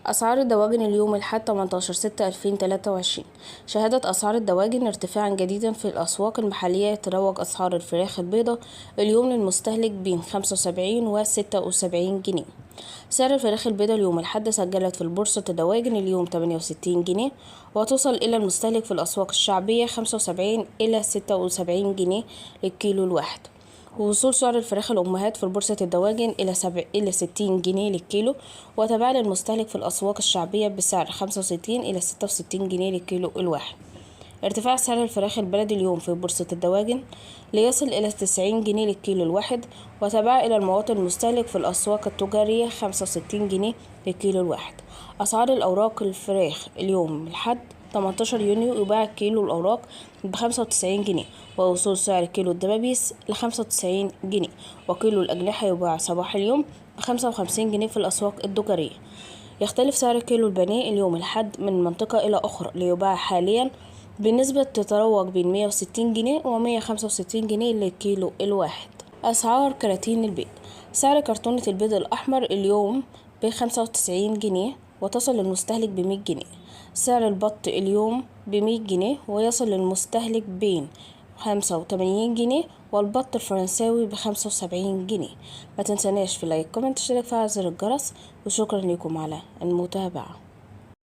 أسعار الدواجن اليوم الأحد 18/6/2023. شهدت أسعار الدواجن ارتفاعا جديدا في الأسواق المحلية. يتروج أسعار الفراخ البيضاء اليوم للمستهلك بين 75 و 76 جنيه. سعر الفراخ البيضاء اليوم الأحد سجلت في البورصة الدواجن اليوم 68 جنيه، وتصل إلى المستهلك في الأسواق الشعبية 75 إلى 76 جنيه للكيلو الواحد. ووصول سعر الفراخ الأمهات في بورصة الدواجن إلى 60 جنيه للكيلو، وتباع للمستهلك في الأسواق الشعبية بسعر 65 إلى 66 جنيه للكيلو الواحد. ارتفاع سعر الفراخ البلدي اليوم في بورصة الدواجن ليصل إلى 90 جنيه للكيلو الواحد، وتباع إلى المواطن المستهلك في الأسواق التجارية 65 جنيه للكيلو الواحد. أسعار الأوراق الفراخ اليوم الأحد 18 يونيو يباع كيلو الأوراق ب95 جنيه، ووصول سعر كيلو الدبابيس ل95 جنيه، وكيلو الأجنحة يباع صباح اليوم ب55 جنيه في الأسواق التجارية. يختلف سعر كيلو البانيه اليوم الأحد من منطقة إلى أخرى، ليباع حاليا بنسبة تتراوح بين 160 جنيه و 165 جنيه للكيلو الواحد. أسعار كراتين البيض: سعر كرتونة البيض الأحمر اليوم ب95 جنيه، وتصل للمستهلك ب100 جنيه. سعر البط اليوم ب100 جنيه، ويصل للمستهلك بين 85 جنيه، والبط الفرنساوي ب75 جنيه. ما تنساناش في لايك كومنت اشتراك فعل زر الجرس، وشكرا لكم على المتابعة.